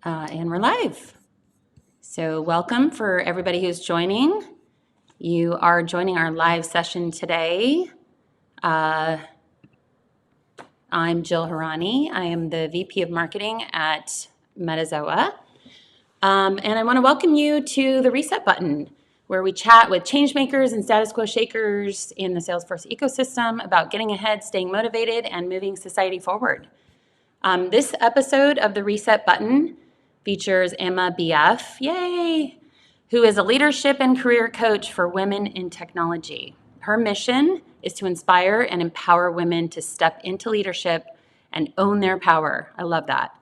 And we're live. So, welcome for everybody who's joining. You are joining our live session today. I'm Jill Harani. I am the VP of Marketing at Metazoa. And I want to welcome you to the Reset Button, where we chat with changemakers and status quo shakers in the Salesforce ecosystem about getting ahead, staying motivated, and moving society forward. This episode of the Reset Button features Emma BF, yay, who is a leadership and career coach for women in technology. Her mission is to inspire and empower women to step into leadership and own their power. I love that.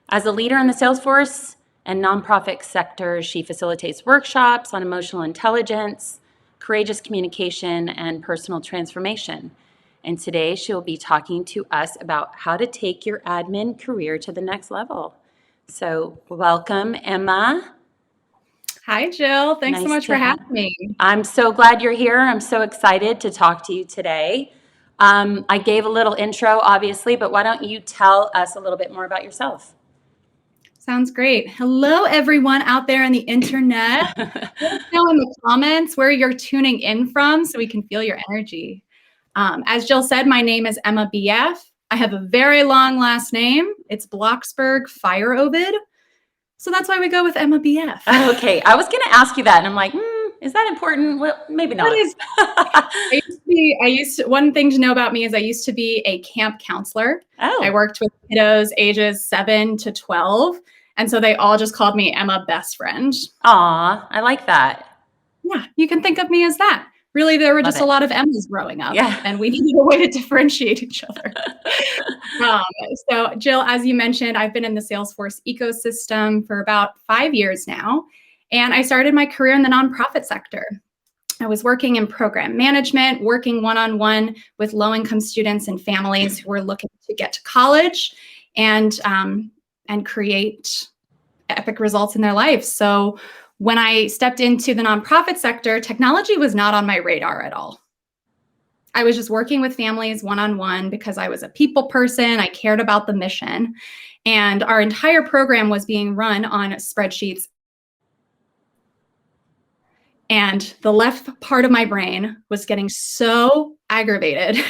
As a leader in the Salesforce and nonprofit sector, she facilitates workshops on emotional intelligence, courageous communication, and personal transformation. And today she will be talking to us about how to take your admin career to the next level. So welcome, Emma. Hi, Jill. Thanks so much for having me. I'm so glad you're here. I'm so excited to talk to you today. I gave a little intro, obviously, but why don't you tell us a little bit more about yourself? Sounds great. Hello, everyone out there on the internet. Let us know in the comments where you're tuning in from so we can feel your energy. As Jill said, my name is Emma BF. I have a very long last name. It's Bloxburg Fire-Ovid. So that's why we go with Emma BF. Okay, I was going to ask you that, and I'm like, is that important? Well, maybe not. One thing to know about me is I used to be a camp counselor. Oh. I worked with kiddos ages 7 to 12. And so they all just called me Emma Best Friend. Aw, I like that. Yeah, you can think of me as that. Really, there were just a lot of Emmas growing up, and we needed a way to differentiate each other. So, Jill, as you mentioned, I've been in the Salesforce ecosystem for about 5 years now, and I started my career in the nonprofit sector. I was working in program management, working one-on-one with low-income students and families who were looking to get to college and create epic results in their lives. So when I stepped into the nonprofit sector, technology was not on my radar at all. I was just working with families one-on-one because I was a people person. I cared about the mission. And our entire program was being run on spreadsheets. And the left part of my brain was getting so aggravated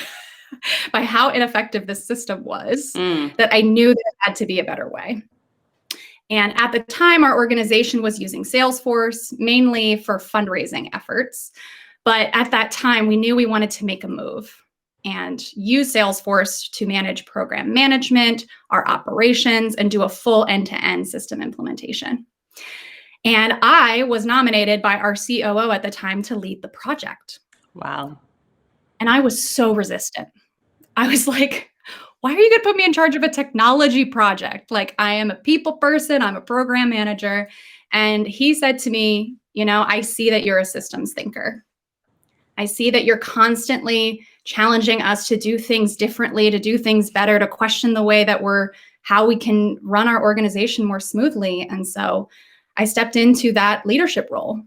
by how ineffective this system was that I knew there had to be a better way. And at the time, our organization was using Salesforce mainly for fundraising efforts. But at that time, we knew we wanted to make a move and use Salesforce to manage program management, our operations, and do a full end-to-end system implementation. And I was nominated by our COO at the time to lead the project. Wow. And I was so resistant. I was like, why are you going to put me in charge of a technology project? Like, I am a people person. I'm a program manager. And he said to me, I see that you're a systems thinker. I see that you're constantly challenging us to do things differently, to do things better, to question the way that how we can run our organization more smoothly. And so I stepped into that leadership role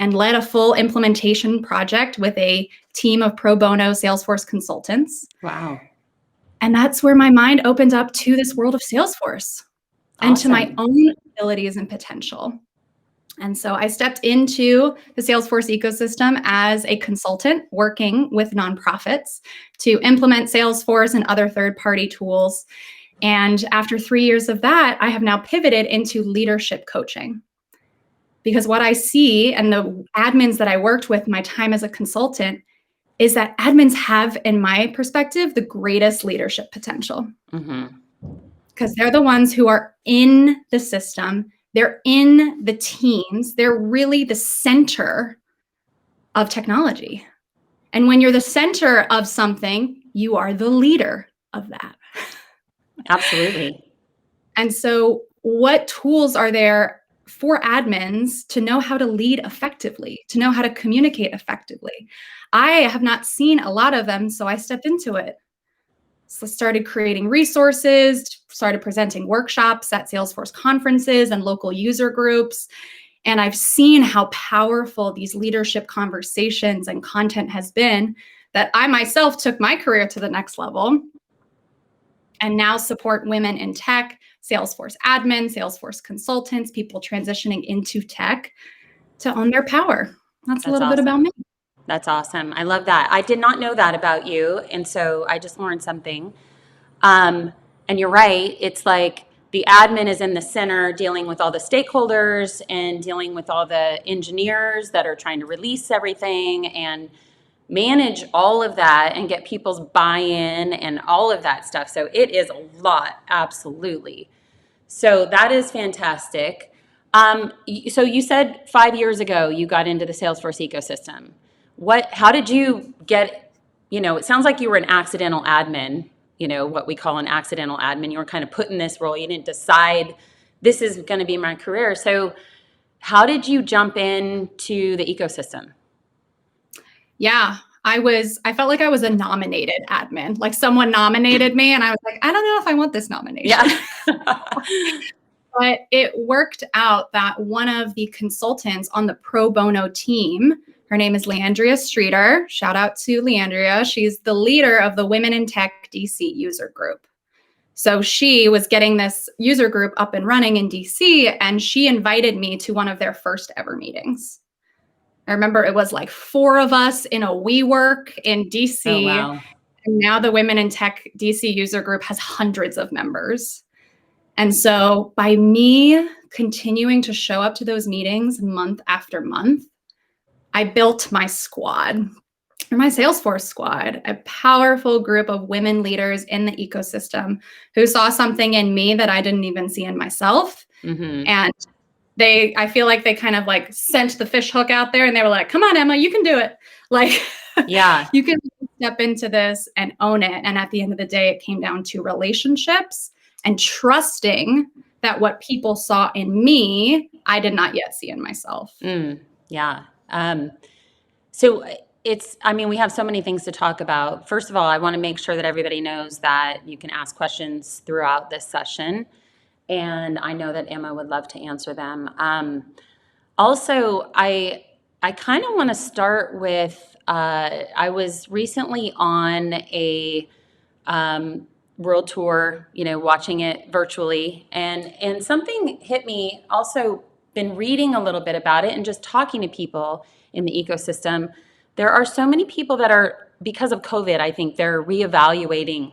and led a full implementation project with a team of pro bono Salesforce consultants. Wow. And that's where my mind opened up to this world of Salesforce and to my own abilities and potential. And so I stepped into the Salesforce ecosystem as a consultant working with nonprofits to implement Salesforce and other third-party tools. And after 3 years of that, I have now pivoted into leadership coaching. Because what I see, and the admins that I worked with my time as a consultant, is that admins have, in my perspective, the greatest leadership potential. Because they're the ones who are in the system, they're in the teams, they're really the center of technology. And when you're the center of something, you are the leader of that. Absolutely. And so what tools are there for admins to know how to lead effectively, to know how to communicate effectively? I have not seen a lot of them, so I stepped into it. So I started creating resources, started presenting workshops at Salesforce conferences and local user groups. And I've seen how powerful these leadership conversations and content has been that I myself took my career to the next level and now support women in tech, Salesforce admin, Salesforce consultants, people transitioning into tech to own their power. That's a little bit about me. That's awesome. I love that. I did not know that about you. And so I just learned something. And you're right. It's like the admin is in the center dealing with all the stakeholders and dealing with all the engineers that are trying to release everything and manage all of that and get people's buy-in and all of that stuff. So it is a lot, absolutely. So that is fantastic. So you said 5 years ago you got into the Salesforce ecosystem. How did you get, it sounds like you were an accidental admin, what we call an accidental admin. You were kind of put in this role. You didn't decide this is going to be my career. So how did you jump into the ecosystem? Yeah, I felt like I was a nominated admin. Like someone nominated me and I was like, I don't know if I want this nomination. Yeah. But it worked out that one of the consultants on the pro bono team, her name is Leandria Streeter. Shout out to Leandria. She's the leader of the Women in Tech DC user group. So she was getting this user group up and running in DC, and she invited me to one of their first ever meetings. I remember it was like 4 of us in a WeWork in DC. Oh, wow. And now the Women in Tech DC user group has hundreds of members. And so by me continuing to show up to those meetings month after month, I built my squad, or my Salesforce squad, a powerful group of women leaders in the ecosystem who saw something in me that I didn't even see in myself. Mm-hmm. And I feel like they kind of like sent the fish hook out there and they were like, come on, Emma, you can do it. Like, yeah, you can step into this and own it. And at the end of the day, it came down to relationships and trusting that what people saw in me, I did not yet see in myself. Yeah. So we have so many things to talk about. First of all, I want to make sure that everybody knows that you can ask questions throughout this session. And I know that Emma would love to answer them. Also, I kind of want to start with, I was recently on a world tour, watching it virtually, and something hit me. Also been reading a little bit about it and just talking to people in the ecosystem. There are so many people that are, because of COVID, I think they're reevaluating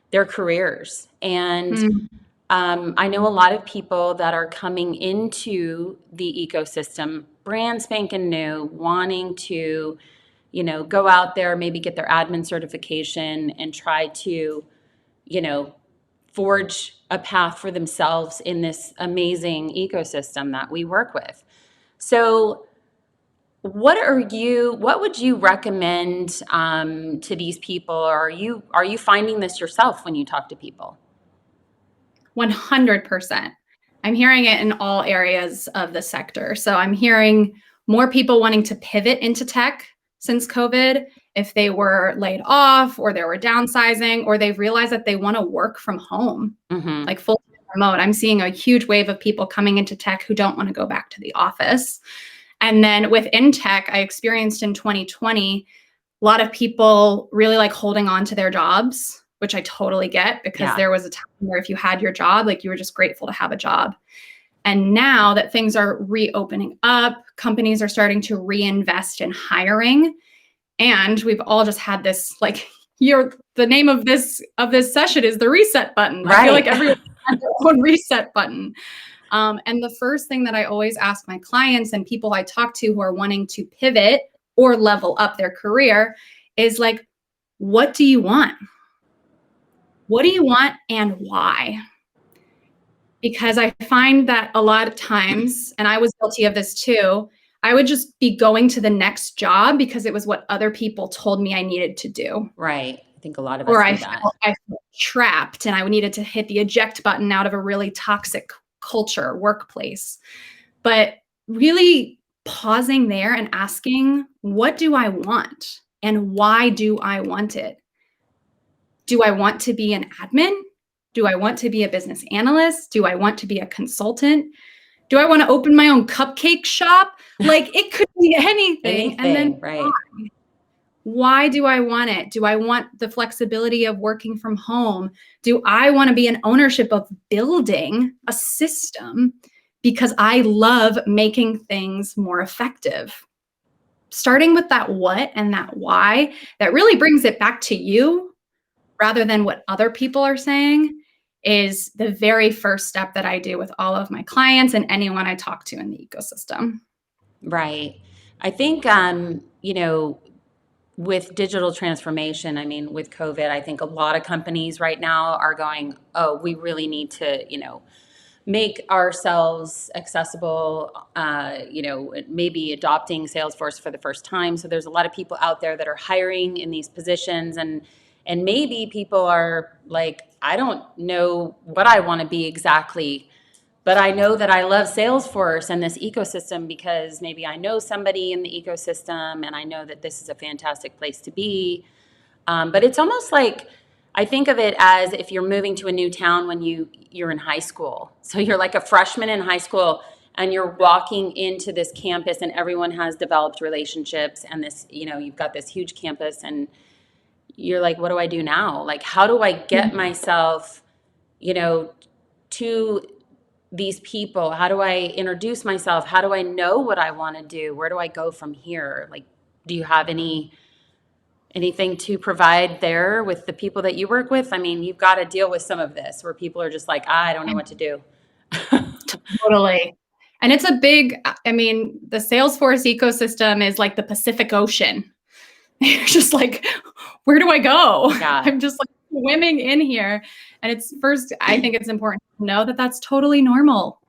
their careers. And I know a lot of people that are coming into the ecosystem brand spanking new, wanting to, go out there, maybe get their admin certification and try to, forge a path for themselves in this amazing ecosystem that we work with. So what would you recommend to these people? Are you finding this yourself when you talk to people? 100%. I'm hearing it in all areas of the sector. So I'm hearing more people wanting to pivot into tech since COVID, if they were laid off or they were downsizing or they've realized that they want to work from home, like full remote. I'm seeing a huge wave of people coming into tech who don't want to go back to the office. And then within tech, I experienced in 2020, a lot of people really like holding on to their jobs, which I totally get, because there was a time where if you had your job, like you were just grateful to have a job. And now that things are reopening up, companies are starting to reinvest in hiring. And we've all just had this, like, the name of this session is the reset button. Right. I feel like everyone has their own reset button. And the first thing that I always ask my clients and people I talk to who are wanting to pivot or level up their career is like, what do you want? What do you want and why? Because I find that a lot of times, and I was guilty of this too, I would just be going to the next job because it was what other people told me I needed to do. Right. I think a lot of us do that. I felt trapped and I needed to hit the eject button out of a really toxic culture, workplace. But really pausing there and asking, what do I want? And why do I want it? Do I want to be an admin? Do I want to be a business analyst? Do I want to be a consultant? Do I want to open my own cupcake shop? Like, it could be anything. And then right. Why do I want it? Do I want the flexibility of working from home? Do I want to be in ownership of building a system because I love making things more effective? Starting with that what and that why, that really brings it back to you rather than what other people are saying, is the very first step that I do with all of my clients and anyone I talk to in the ecosystem. Right. I think, with digital transformation, I mean, with COVID, I think a lot of companies right now are going, oh, we really need to, make ourselves accessible, maybe adopting Salesforce for the first time. So there's a lot of people out there that are hiring in these positions, and maybe people are like, I don't know what I want to be exactly, but I know that I love Salesforce and this ecosystem because maybe I know somebody in the ecosystem and I know that this is a fantastic place to be. But it's almost like, I think of it as if you're moving to a new town when you're in high school. So you're like a freshman in high school and you're walking into this campus and everyone has developed relationships and this, you've got this huge campus and you're like, what do I do now? Like, how do I get myself, to these people? How do I introduce myself? How do I know what I want to do? Where do I go from here? Like, do you have anything to provide there with the people that you work with? I mean, you've got to deal with some of this where people are just like, I don't know what to do. Totally. And it's a big, I mean, the Salesforce ecosystem is like the Pacific Ocean. You're just like, where do I go? Yeah. I'm just like swimming in here. And I think it's important to know that that's totally normal.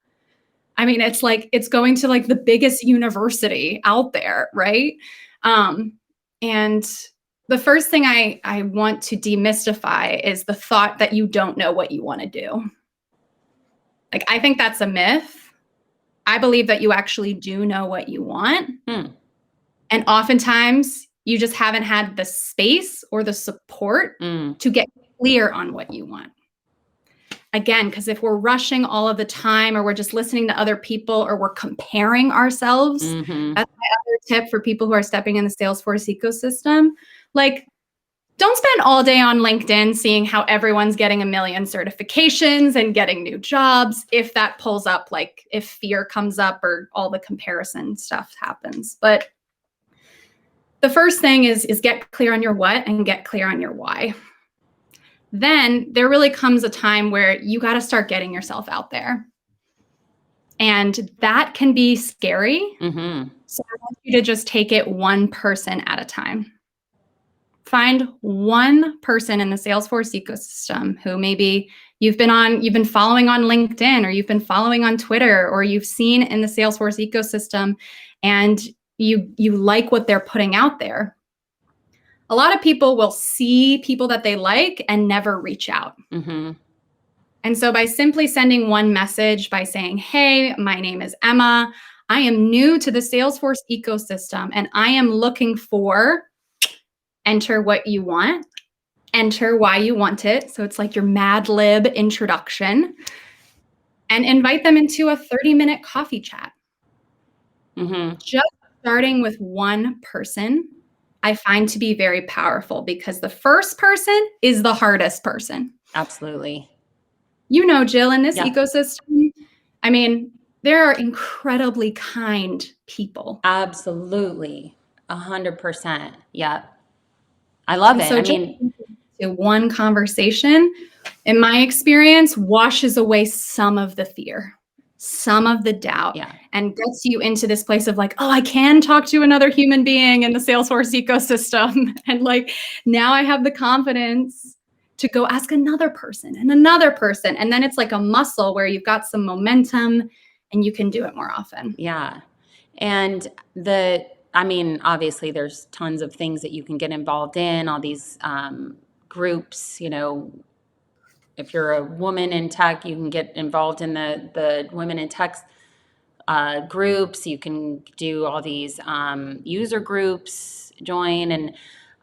I mean, it's like, it's going to like the biggest university out there, right? And the first thing I want to demystify is the thought that you don't know what you want to do. Like, I think that's a myth. I believe that you actually do know what you want. And oftentimes you just haven't had the space or the support to get clear on what you want. Again, because if we're rushing all of the time or we're just listening to other people or we're comparing ourselves, that's my other tip for people who are stepping in the Salesforce ecosystem. Like, don't spend all day on LinkedIn seeing how everyone's getting a million certifications and getting new jobs if that pulls up, like if fear comes up or all the comparison stuff happens. But the first thing is get clear on your what and get clear on your why. Then there really comes a time where you got to start getting yourself out there. And that can be scary. So I want you to just take it one person at a time. Find one person in the Salesforce ecosystem who maybe you've been following on LinkedIn, or you've been following on Twitter, or you've seen in the Salesforce ecosystem and you like what they're putting out there. A lot of people will see people that they like and never reach out. And so by simply sending one message, by saying, hey, my name is Emma, I am new to the Salesforce ecosystem and I am looking for, enter what you want, enter why you want it. So it's like your Mad Lib introduction, and invite them into a 30-minute coffee chat. Just starting with one person, I find to be very powerful because the first person is the hardest person. Absolutely. Jill, in this ecosystem, I mean, there are incredibly kind people. Absolutely. 100%. Yeah. I love it. So one conversation, in my experience, washes away some of the fear, some of the doubt, and gets you into this place of like, oh, I can talk to another human being in the Salesforce ecosystem. And like, now I have the confidence to go ask another person and another person. And then it's like a muscle where you've got some momentum and you can do it more often. Yeah. And obviously there's tons of things that you can get involved in, all these groups, if you're a woman in tech, you can get involved in the women in tech groups. You can do all these user groups, join.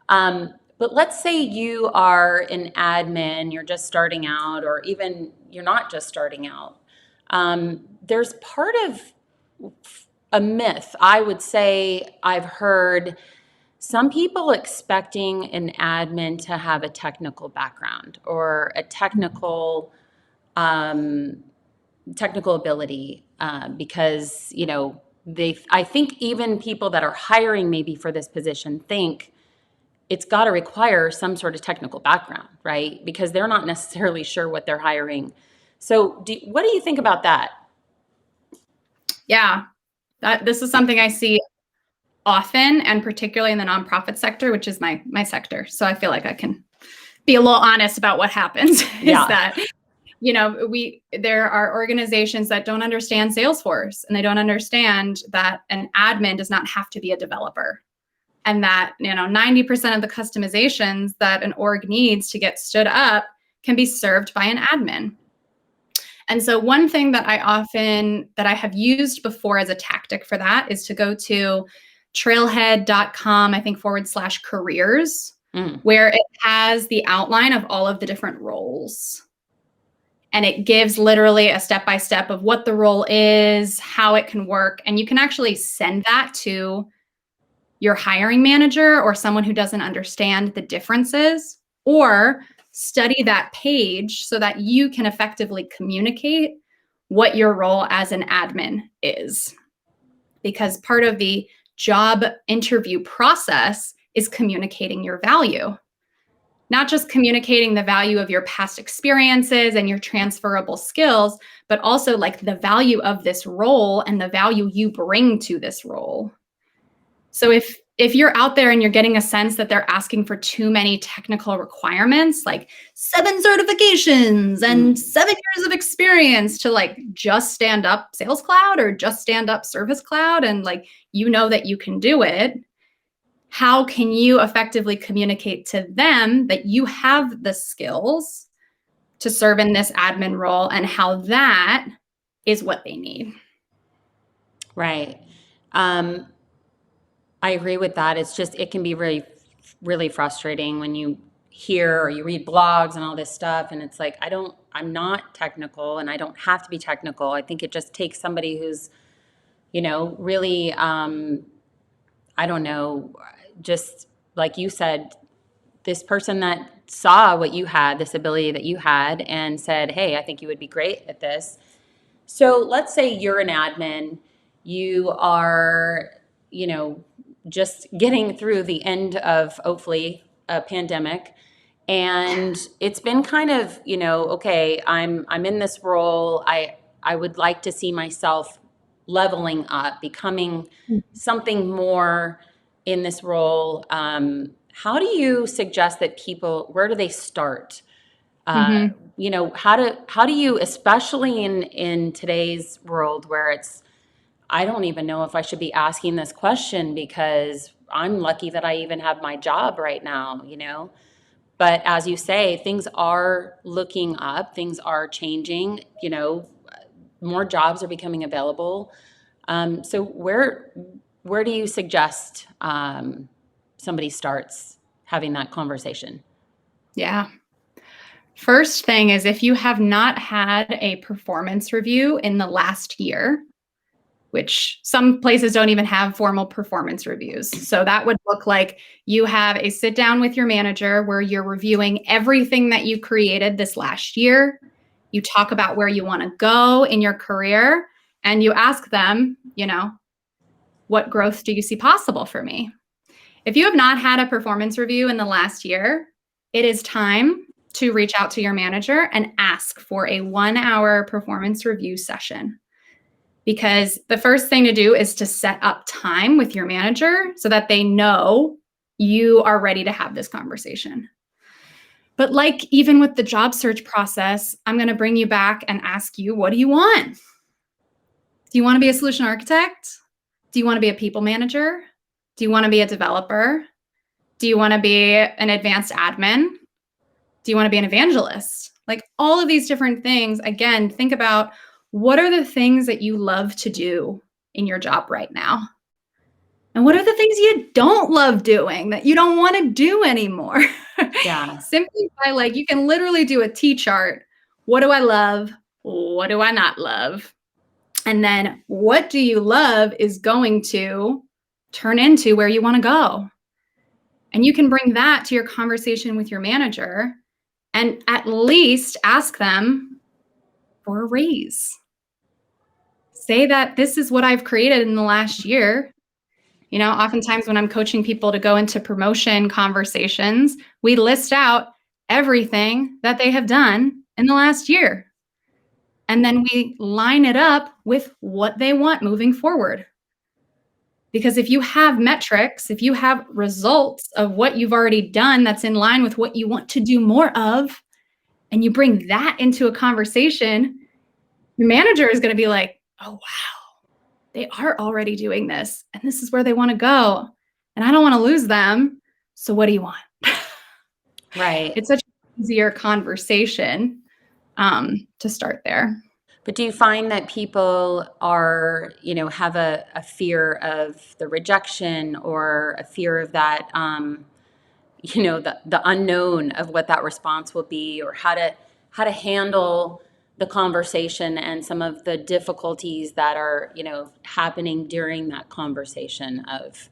But let's say you are an admin, you're just starting out, or even you're not just starting out. There's part of a myth, I would say, I've heard some people expecting an admin to have a technical background or a technical ability, because, I think even people that are hiring maybe for this position think it's got to require some sort of technical background, right? Because they're not necessarily sure what they're hiring. So what do you think about that? Yeah, this is something I see often, and particularly in the nonprofit sector, which is my sector. So I feel like I can be a little honest about what happens. Yeah. Is that there are organizations that don't understand Salesforce, and they don't understand that an admin does not have to be a developer, and that 90% of the customizations that an org needs to get stood up can be served by an admin. And so one thing that I have used before as a tactic for that is to go to trailhead.com, I think /careers, where it has the outline of all of the different roles. And it gives literally a step-by-step of what the role is, how it can work. And you can actually send that to your hiring manager or someone who doesn't understand the differences, or study that page so that you can effectively communicate what your role as an admin is. Because part of the job interview process is communicating your value. Not just communicating the value of your past experiences and your transferable skills, but also like the value of this role and the value you bring to this role. So if you're out there and you're getting a sense that they're asking for too many technical requirements, like 7 certifications and 7 years of experience to like just stand up Sales Cloud or just stand up Service Cloud, and like that you can do it, how can you effectively communicate to them that you have the skills to serve in this admin role and how that is what they need? Right. I agree with that. It's just, it can be really, really frustrating when you hear or you read blogs and all this stuff. And it's like, I'm not technical and I don't have to be technical. I think it just takes somebody who's, really, I don't know, just like you said, this person that saw what you had, this ability that you had, and said, hey, I think you would be great at this. So let's say you're an admin, you are, just getting through the end of hopefully a pandemic, and it's been kind of, okay, I'm in this role. I would like to see myself leveling up, becoming something more in this role. How do you suggest that where do they start? How do you, especially in today's world where I don't even know if I should be asking this question because I'm lucky that I even have my job right now, But as you say, things are looking up, things are changing, more jobs are becoming available. So where do you suggest somebody starts having that conversation? Yeah. First thing is, if you have not had a performance review in the last year, which some places don't even have formal performance reviews. So that would look like you have a sit down with your manager where you're reviewing everything that you created this last year. You talk about where you want to go in your career, and you ask them, what growth do you see possible for me? If you have not had a performance review in the last year, it is time to reach out to your manager and ask for a 1-hour performance review session. Because the first thing to do is to set up time with your manager so that they know you are ready to have this conversation. But like even with the job search process, I'm going to bring you back and ask you, what do you want? Do you want to be a solution architect? Do you want to be a people manager? Do you want to be a developer? Do you want to be an advanced admin? Do you want to be an evangelist? Like all of these different things, again, think about, what are the things that you love to do in your job right now? And what are the things you don't love doing that you don't want to do anymore? Yeah. Simply by you can literally do a T-chart. What do I love? What do I not love? And then what do you love is going to turn into where you want to go. And you can bring that to your conversation with your manager and at least ask them for a raise. Say that this is what I've created in the last year. You know, oftentimes when I'm coaching people to go into promotion conversations, we list out everything that they have done in the last year. And then we line it up with what they want moving forward. Because if you have metrics, if you have results of what you've already done that's in line with what you want to do more of, and you bring that into a conversation, your manager is going to be like, oh, wow, they are already doing this, and this is where they want to go. And I don't want to lose them. So what do you want? Right. It's such an easier conversation to start there. But do you find that people are, have a fear of the rejection or a fear of that, the unknown of what that response will be, or how to handle the conversation and some of the difficulties that are, happening during that conversation of,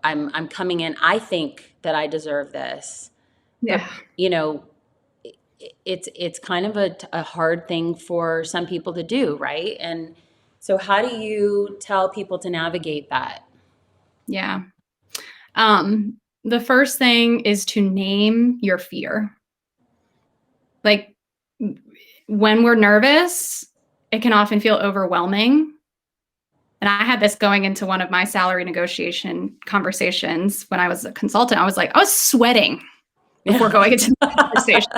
I'm coming in, I think that I deserve this. Yeah. But, it's kind of a hard thing for some people to do, right? And so how do you tell people to navigate that? Yeah. The first thing is to name your fear. Like when we're nervous, it can often feel overwhelming. And I had this going into one of my salary negotiation conversations when I was a consultant. I was sweating before going into the conversation.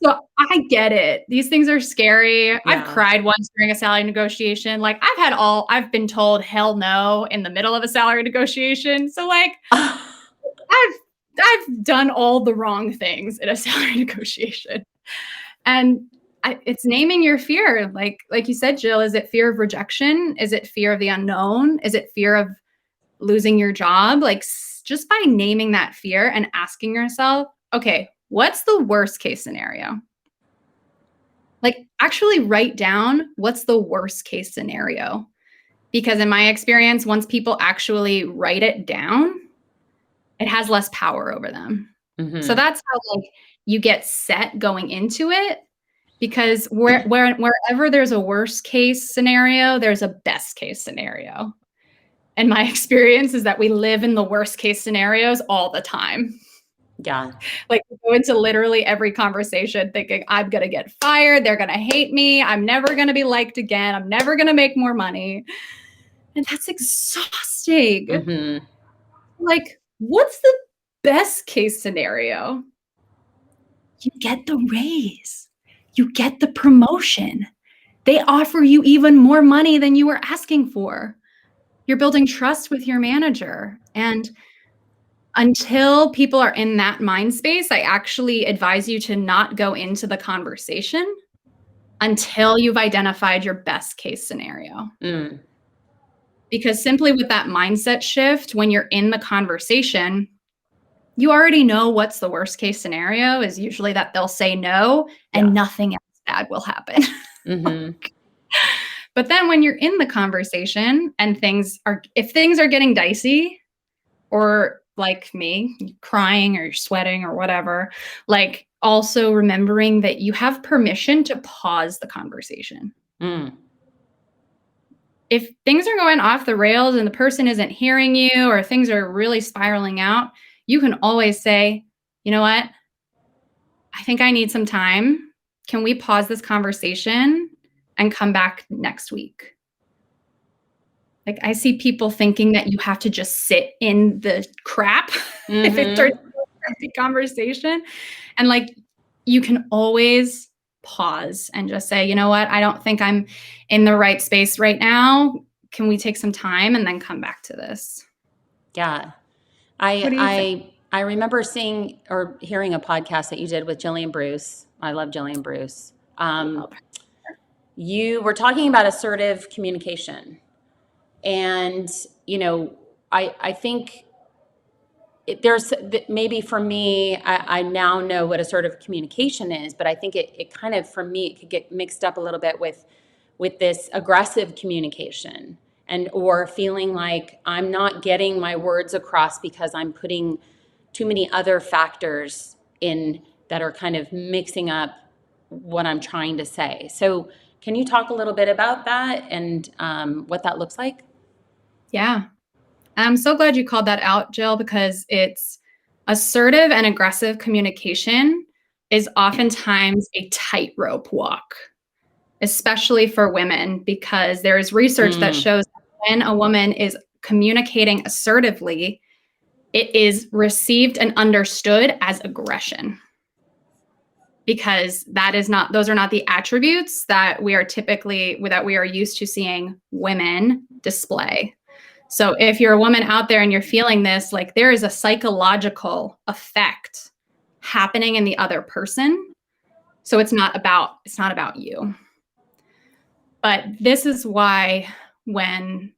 So I get it. These things are scary. Yeah. I've cried once during a salary negotiation. Like I've been told hell no in the middle of a salary negotiation. So like I've done all the wrong things in a salary negotiation. And it's naming your fear. Like you said, Jill, is it fear of rejection? Is it fear of the unknown? Is it fear of losing your job? Like just by naming that fear and asking yourself, okay, what's the worst case scenario? Like actually write down what's the worst case scenario. Because in my experience, once people actually write it down, it has less power over them. Mm-hmm. So that's how like you get set going into it. Because wherever there's a worst case scenario, there's a best case scenario. And my experience is that we live in the worst case scenarios all the time. Yeah. Like we go into literally every conversation thinking, I'm going to get fired. They're going to hate me. I'm never going to be liked again. I'm never going to make more money. And that's exhausting. Mm-hmm. Like, what's the best case scenario? You get the raise. You get the promotion. They offer you even more money than you were asking for. You're building trust with your manager. And until people are in that mind space, I actually advise you to not go into the conversation until you've identified your best case scenario. Mm. Because simply with that mindset shift, when you're in the conversation, you already know what's the worst case scenario is usually that they'll say no and nothing else bad will happen. Mm-hmm. But then when you're in the conversation and if things are getting dicey, or like me, crying or sweating or whatever, like also remembering that you have permission to pause the conversation. Mm. If things are going off the rails and the person isn't hearing you or things are really spiraling out, you can always say, you know what? I think I need some time. Can we pause this conversation and come back next week? Like I see people thinking that you have to just sit in the crap mm-hmm. if it turns into a crappy conversation. And like you can always pause and just say, you know what? I don't think I'm in the right space right now. Can we take some time and then come back to this? Yeah. I remember seeing or hearing a podcast that you did with Jillian Bruce. I love Jillian Bruce. You were talking about assertive communication. And, I think there's maybe for me, I now know what assertive communication is, but I think it kind of, for me, it could get mixed up a little bit with this aggressive communication or feeling like I'm not getting my words across because I'm putting too many other factors in that are kind of mixing up what I'm trying to say. So can you talk a little bit about that and what that looks like? Yeah. I'm so glad you called that out, Jill, because it's assertive and aggressive communication is oftentimes a tightrope walk, especially for women, because there is research that shows that when a woman is communicating assertively, it is received and understood as aggression. Because those are not the attributes that we are used to seeing women display. So if you're a woman out there and you're feeling this, like there is a psychological effect happening in the other person. So it's not about you. But this is why when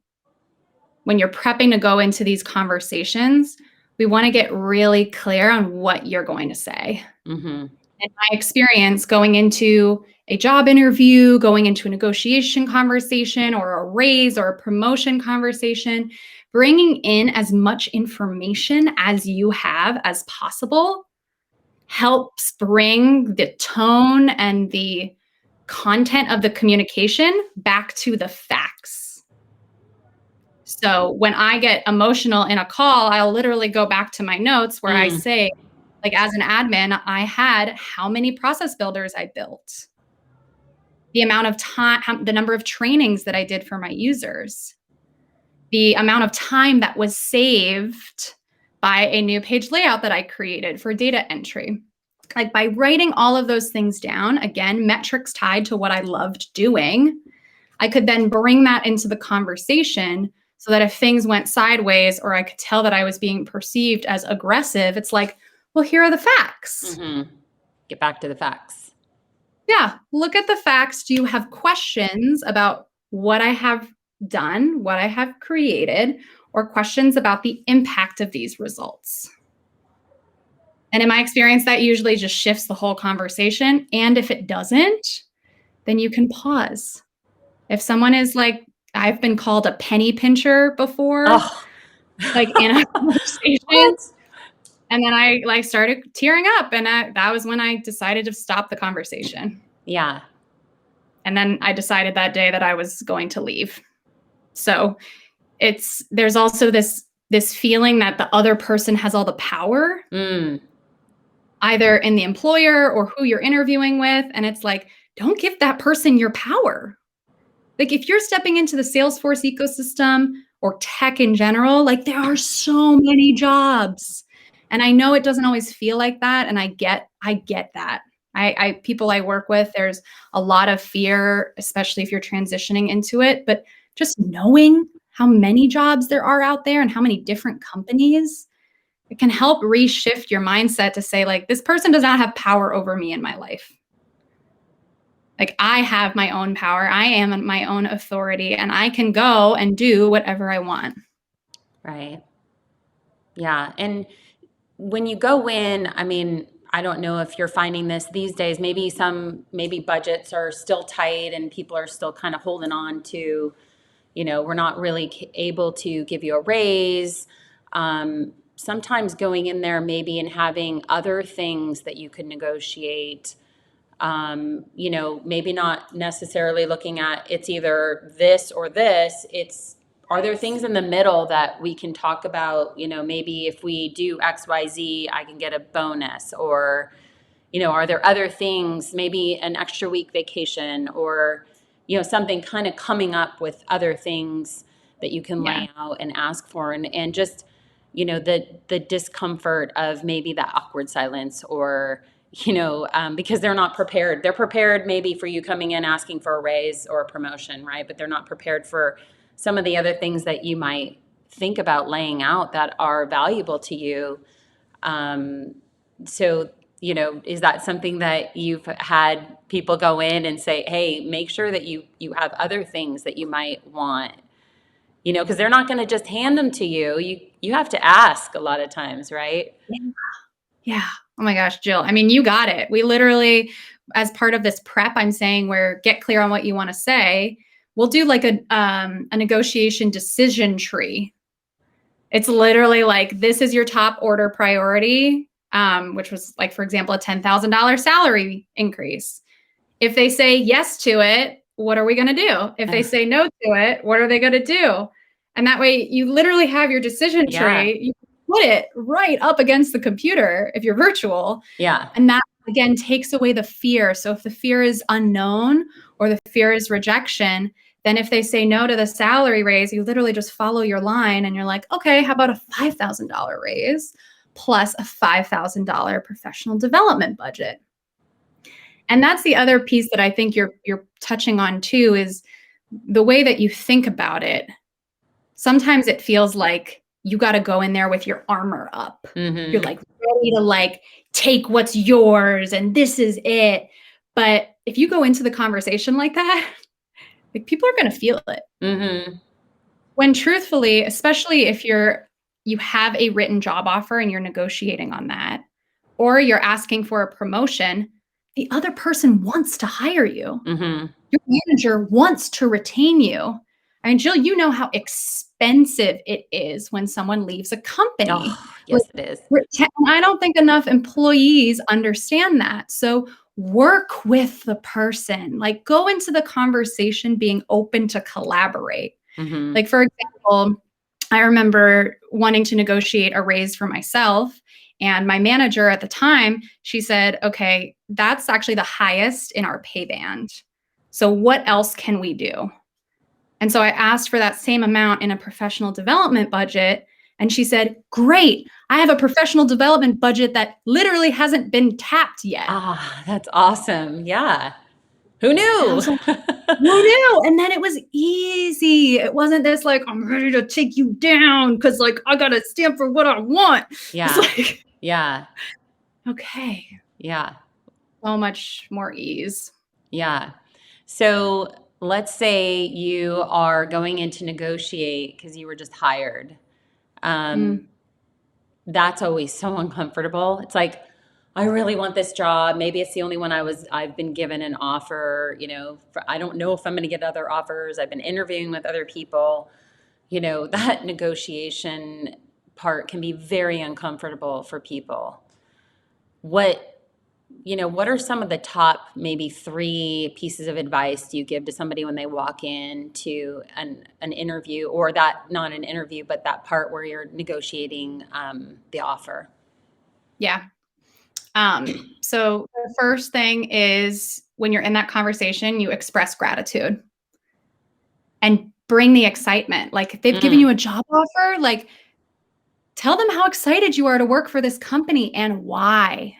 you're prepping to go into these conversations, we want to get really clear on what you're going to say. Mm-hmm. In my experience, going into a job interview, going into a negotiation conversation or a raise or a promotion conversation, bringing in as much information as you have as possible helps bring the tone and the content of the communication back to the facts. So when I get emotional in a call, I'll literally go back to my notes where I say, like as an admin, I had how many process builders I built, the amount of time, the number of trainings that I did for my users, the amount of time that was saved by a new page layout that I created for data entry. Like by writing all of those things down, again, metrics tied to what I loved doing, I could then bring that into the conversation so that if things went sideways or I could tell that I was being perceived as aggressive, it's like, well, here are the facts. Mm-hmm. Get back to the facts. Yeah. Look at the facts. Do you have questions about what I have done, what I have created, or questions about the impact of these results? And in my experience, that usually just shifts the whole conversation. And if it doesn't, then you can pause. If someone is like, I've been called a penny pincher before, like in a conversation. And then I like started tearing up, and that was when I decided to stop the conversation. Yeah. And then I decided that day that I was going to leave. So there's also this feeling that the other person has all the power, either in the employer or who you're interviewing with. And it's like, don't give that person your power. Like if you're stepping into the Salesforce ecosystem or tech in general, like there are so many jobs. And I know it doesn't always feel like that. And I get that. People I work with, there's a lot of fear, especially if you're transitioning into it. But just knowing how many jobs there are out there and how many different companies, it can help reshift your mindset to say, like, this person does not have power over me in my life. Like I have my own power. I am my own authority, and I can go and do whatever I want. Right. Yeah. And when you go in, I mean, I don't know if you're finding this these days, maybe budgets are still tight and people are still kind of holding on to, we're not really able to give you a raise. Sometimes going in there maybe and having other things that you could negotiate, maybe not necessarily looking at it's either this or this, are there things in the middle that we can talk about? Maybe if we do XYZ, I can get a bonus, or, are there other things, maybe an extra week vacation, or, something kind of coming up with other things that you can lay out and ask for, and just, the discomfort of maybe that awkward silence, or, because they're not prepared. They're prepared maybe for you coming in asking for a raise or a promotion, right? But they're not prepared for some of the other things that you might think about laying out that are valuable to you. So, is that something that you've had people go in and say, hey, make sure that you have other things that you might want, because they're not going to just hand them to you. You have to ask a lot of times, right? Yeah. Oh my gosh, Jill. I mean, you got it. We literally, as part of this prep, I'm saying where get clear on what you want to say. We'll do like a negotiation decision tree. It's literally like, this is your top order priority, which was like, for example, a $10,000 salary increase. If they say yes to it, what are we going to do? If they say no to it, what are they going to do? And that way you literally have your decision tree. You put it right up against the computer if you're virtual. Yeah. And that, again, takes away the fear. So if the fear is unknown or the fear is rejection, then if they say no to the salary raise, you literally just follow your line and you're like, okay, how about a $5,000 raise plus a $5,000 professional development budget? And that's the other piece that I think you're touching on too, is the way that you think about it. Sometimes it feels like you got to go in there with your armor up. Mm-hmm. You're like ready to like take what's yours and this is it. But if you go into the conversation like that, like, people are going to feel it. Mm-hmm. When truthfully, especially if you have a written job offer and you're negotiating on that, or you're asking for a promotion, the other person wants to hire you. Mm-hmm. Your manager wants to retain you. And Jill, you know how expensive it is when someone leaves a company. Oh, yes, it is. I don't think enough employees understand that. So work with the person. Like, go into the conversation being open to collaborate. Mm-hmm. Like, for example, I remember wanting to negotiate a raise for myself. And my manager at the time, she said, okay, that's actually the highest in our pay band. So what else can we do? And so I asked for that same amount in a professional development budget. And she said, great, I have a professional development budget that literally hasn't been tapped yet. Ah, that's awesome. Yeah. Who knew? Like, who knew? And then it was easy. It wasn't this like, I'm ready to take you down because like I got to stand for what I want. Yeah. It's like, yeah. Okay. Yeah. So much more ease. Yeah. So let's say you are going in to negotiate because you were just hired. That's always so uncomfortable. It's like, I really want this job. Maybe it's the only one I've been given an offer, I don't know if I'm going to get other offers. I've been interviewing with other people. That negotiation part can be very uncomfortable for people. What are some of the top maybe 3 pieces of advice you give to somebody when they walk in to an interview, or that, not an interview, but that part where you're negotiating the offer? Yeah. So the first thing is, when you're in that conversation, you express gratitude and bring the excitement. Like, if they've given you a job offer, like, tell them how excited you are to work for this company and why.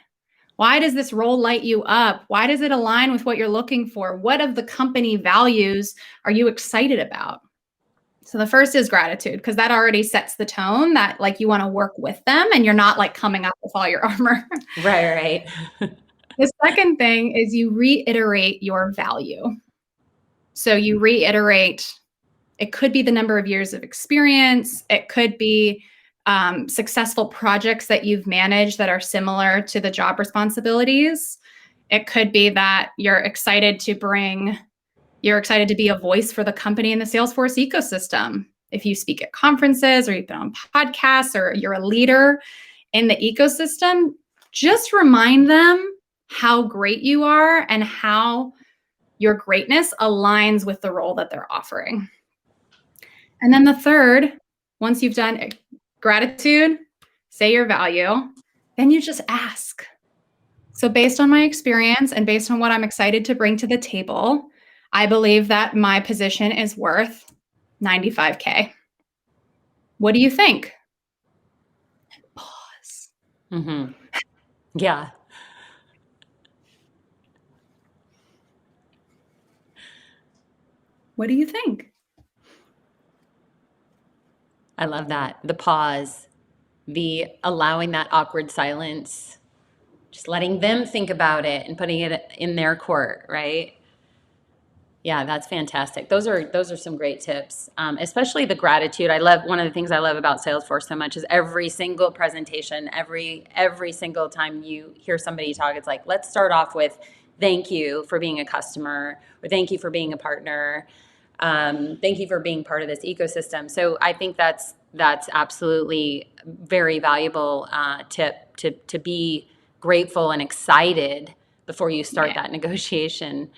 Why does this role light you up? Why does it align with what you're looking for? What of the company values are you excited about? So the first is gratitude, because that already sets the tone that like you want to work with them and you're not like coming up with all your armor. Right. The second thing is you reiterate your value. So you reiterate, it could be the number of years of experience. It could be successful projects that you've managed that are similar to the job responsibilities. It could be that you're excited to be a voice for the company in the Salesforce ecosystem. If you speak at conferences, or you've been on podcasts, or you're a leader in the ecosystem, just remind them how great you are and how your greatness aligns with the role that they're offering. And then the third, once you've done gratitude, say your value, then you just ask. So based on my experience and based on what I'm excited to bring to the table, I believe that my position is worth $95K. What do you think? Pause. Mm-hmm. Yeah. What do you think? I love that. The pause, the allowing that awkward silence, just letting them think about it and putting it in their court, right? Yeah, that's fantastic. Those are some great tips, especially the gratitude. One of the things I love about Salesforce so much is every single presentation, every single time you hear somebody talk, it's like, let's start off with thank you for being a customer, or thank you for being a partner. Thank you for being part of this ecosystem. So I think that's that's absolutely very valuable tip to be grateful and excited before you start Yeah. that negotiation.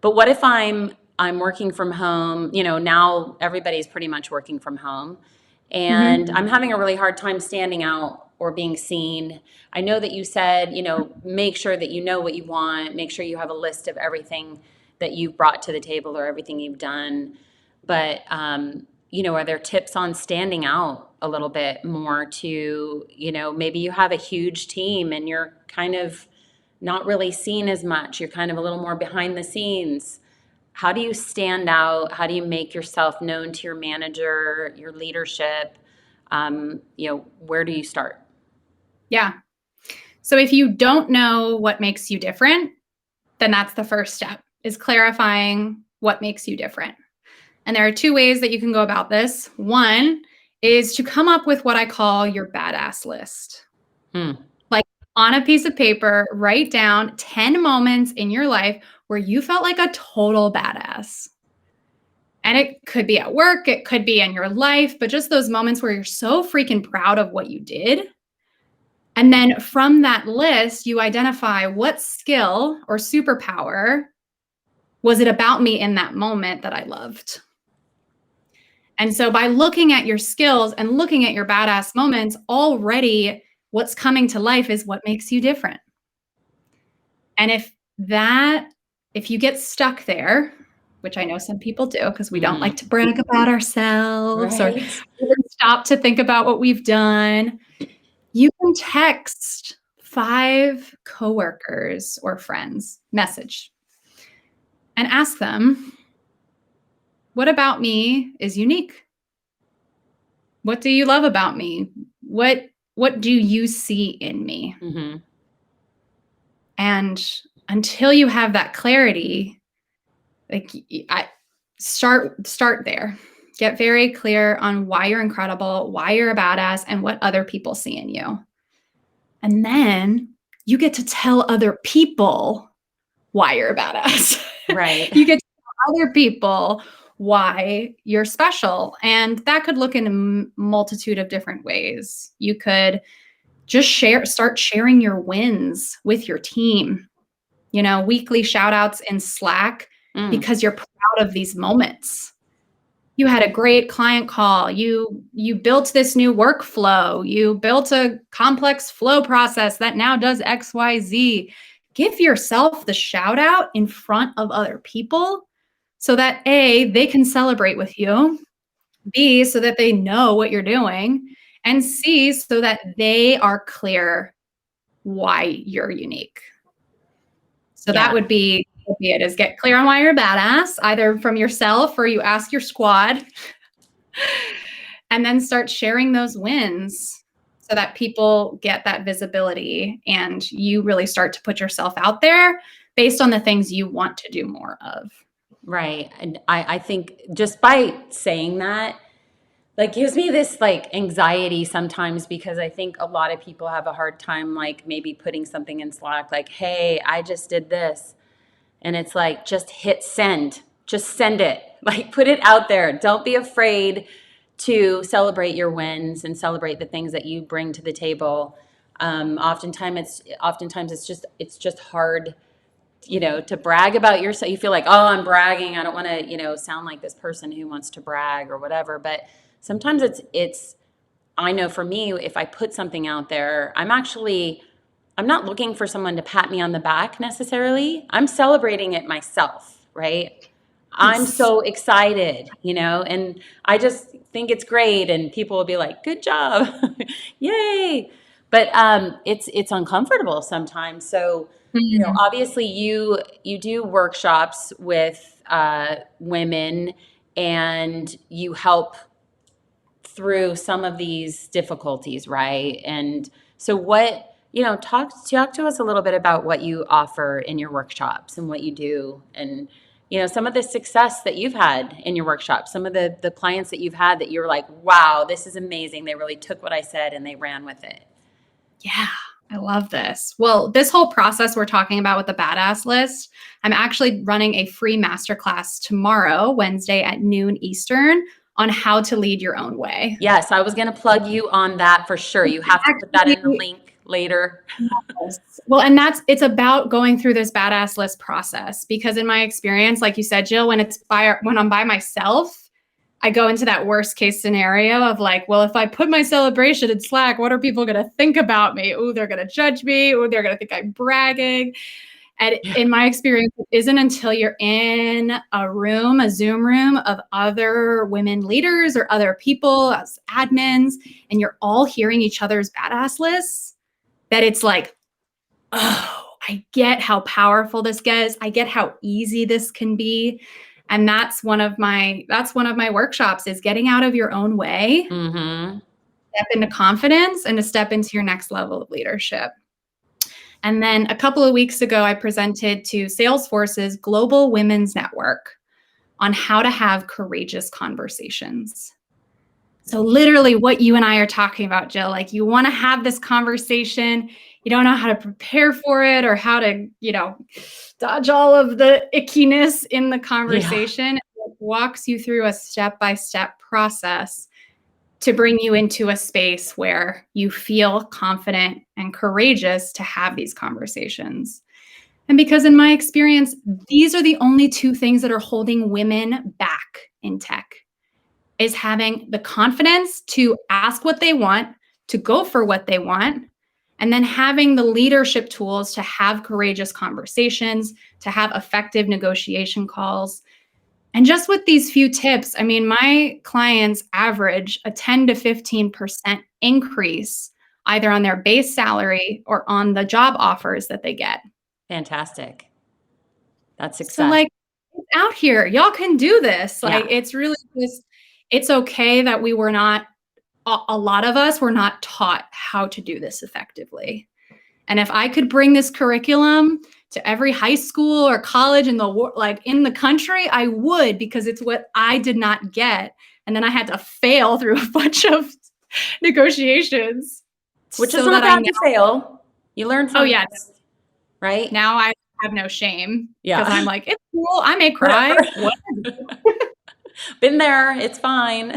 But what if I'm working from home? You know, now everybody's pretty much working from home, and I'm having a really hard time standing out or being seen. I know that you said, you know, make sure that you know what you want, make sure you have a list of everything that you've brought to the table or everything you've done. But you know, are there tips on standing out a little bit more to, you know, maybe you have a huge team and you're kind of not really seen as much. You're kind of a little more behind the scenes. How do you stand out? How do you make yourself known to your manager, your leadership? You know, where do you start? Yeah. So if you don't know what makes you different, then that's the first step, is clarifying what makes you different. And there are two ways that you can go about this. One is to come up with what I call your badass list. Hmm. Like on a piece of paper, write down 10 moments in your life where you felt like a total badass. And it could be at work, it could be in your life, but just those moments where you're so freaking proud of what you did. And then from that list, you identify what skill or superpower was it about me in that moment that I loved. And so by looking at your skills and looking at your badass moments, already what's coming to life is what makes you different. And if you get stuck there, which I know some people do because we don't like to brag about ourselves or Right. even stop to think about what we've done, you can text 5 coworkers or friends, message, and ask them, what about me is unique? What do you love about me? What do you see in me? Mm-hmm. And until you have that clarity, like I start there. Get very clear on why you're incredible, why you're a badass, and what other people see in you. And then you get to tell other people why you're a badass. Right. You get to tell other people why you're special. And that could look in a multitude of different ways. You could just start sharing your wins with your team. You know, weekly shout outs in Slack because you're proud of these moments. You had a great client call. You built this new workflow. You built a complex flow process that now does XYZ. Give yourself the shout out in front of other people so that A, they can celebrate with you, B, so that they know what you're doing, and C, so that they are clear why you're unique. So that would be it, is get clear on why you're a badass, either from yourself or you ask your squad, and then start sharing those wins so that people get that visibility and you really start to put yourself out there based on the things you want to do more of. Right. And I think just by saying that, like, gives me this like anxiety sometimes, because I think a lot of people have a hard time, like maybe putting something in Slack, like, hey, I just did this. And it's like, just hit send, just send it, like put it out there. Don't be afraid to celebrate your wins and celebrate the things that you bring to the table. Oftentimes it's just hard, you know, to brag about yourself. You feel like, oh, I'm bragging. I don't want to, you know, sound like this person who wants to brag or whatever. But sometimes I know for me, if I put something out there, I'm not looking for someone to pat me on the back necessarily. I'm celebrating it myself, right? I'm so excited, you know, and I just think it's great. And people will be like, good job. Yay. But it's uncomfortable sometimes. So, you know, obviously you do workshops with women, and you help through some of these difficulties, right? And so what, you know, talk to us a little bit about what you offer in your workshops and what you do, and you know, some of the success that you've had in your workshops, some of the clients that you've had that you're like, wow, this is amazing. They really took what I said and they ran with it. Yeah, I love this. Well, this whole process we're talking about with the badass list, I'm actually running a free masterclass tomorrow, Wednesday at noon Eastern, on how to lead your own way. Yes, I was going to plug you on that for sure. You have to put that in the link later. Well, and it's about going through this badass list process, because in my experience, like you said, Jill, when I'm by myself, I go into that worst case scenario of like, well, if I put my celebration in Slack, what are people going to think about me? Oh, they're going to judge me. Oh, they're going to think I'm bragging. And in my experience, it isn't until you're in a Zoom room of other women leaders or other people as admins, and you're all hearing each other's badass lists, that it's like, oh, I get how powerful this gets. I get how easy this can be. And that's one of my workshops, is getting out of your own way, step into confidence, and to step into your next level of leadership. And then a couple of weeks ago, I presented to Salesforce's Global Women's Network on how to have courageous conversations. So literally what you and I are talking about, Jill, like you want to have this conversation, you don't know how to prepare for it or how to, dodge all of the ickiness in the conversation. Yeah. It walks you through a step-by-step process to bring you into a space where you feel confident and courageous to have these conversations. And because in my experience, these are the only two things that are holding women back in tech, is having the confidence to ask what they want, to go for what they want, and then having the leadership tools to have courageous conversations, to have effective negotiation calls. And just with these few tips, I mean, my clients average a 10 to 15% increase either on their base salary or on the job offers that they get. Fantastic. That's success. So like, it's out here, y'all can do this. Like, it's really just, it's okay that we were not, a lot of us were not taught how to do this effectively. And if I could bring this curriculum to every high school or college in the country, I would, because it's what I did not get. And then I had to fail through a bunch of negotiations. Which is not bad to fail. You learn from it, right? Now I have no shame. Yeah. Because I'm like, it's cool. I may cry. Been there. It's fine.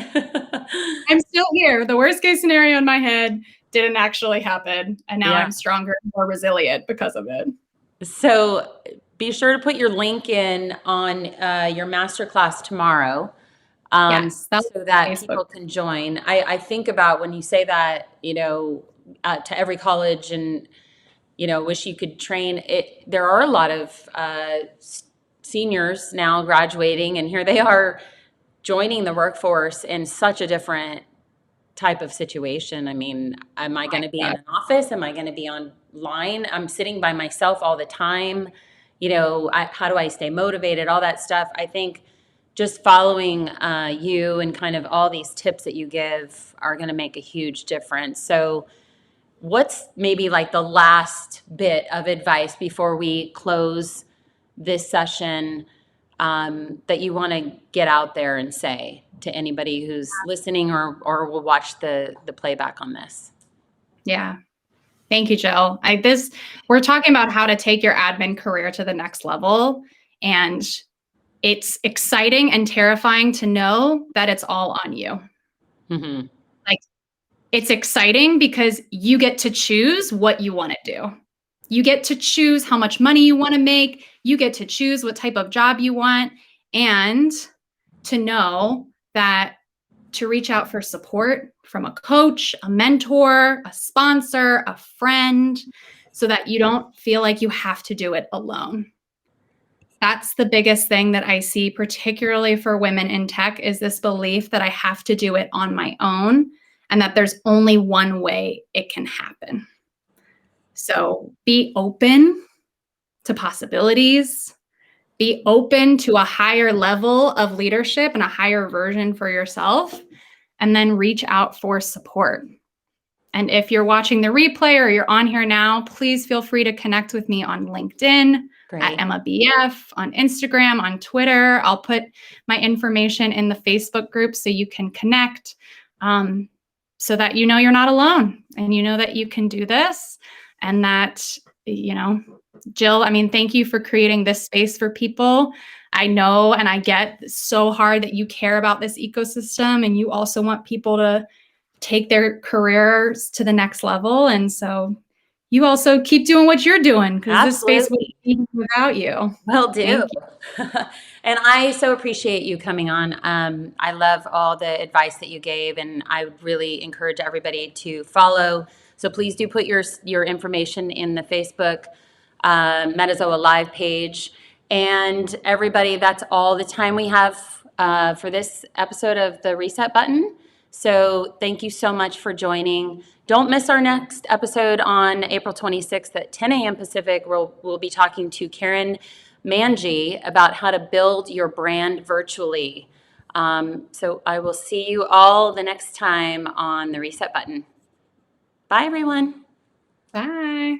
I'm still here. The worst case scenario in my head didn't actually happen. And now I'm stronger and more resilient because of it. So be sure to put your link in on your masterclass tomorrow, yes, so that people can join. I think about when you say that, to every college and, wish you could train it. There are a lot of seniors now graduating, and here they are joining the workforce in such a different type of situation. I mean, am I going to be in an office? Am I going to be online? I'm sitting by myself all the time. How do I stay motivated? All that stuff. I think just following you and kind of all these tips that you give are going to make a huge difference. So what's maybe like the last bit of advice before we close this session that you want to get out there and say to anybody who's listening or will watch the playback on this? Yeah. Thank you, Jill. We're talking about how to take your admin career to the next level. And it's exciting and terrifying to know that it's all on you. Mm-hmm. Like, it's exciting because you get to choose what you want to do. You get to choose how much money you want to make. You get to choose what type of job you want, and to know that to reach out for support from a coach, a mentor, a sponsor, a friend, so that you don't feel like you have to do it alone. That's the biggest thing that I see, particularly for women in tech, is this belief that I have to do it on my own and that there's only one way it can happen. So be open to possibilities, be open to a higher level of leadership and a higher version for yourself, and then reach out for support. And if you're watching the replay or you're on here now, please feel free to connect with me on LinkedIn, at Emma BF, on Instagram, on Twitter. I'll put my information in the Facebook group so you can connect, so that you're not alone and that you can do this. And that, Jill, thank you for creating this space for people. I know and I get so hard that you care about this ecosystem and you also want people to take their careers to the next level. And so you also keep doing what you're doing because this space wouldn't Absolutely. be without you. Will do. Thank you. And I so appreciate you coming on. I love all the advice that you gave, and I would really encourage everybody to follow. So please do put your information in the Facebook Metazoa Live page. And everybody, that's all the time we have for this episode of the Reset Button. So thank you so much for joining. Don't miss our next episode on April 26th at 10 a.m. Pacific. We'll be talking to Karen Manji about how to build your brand virtually. So I will see you all the next time on the Reset Button. Bye, everyone. Bye.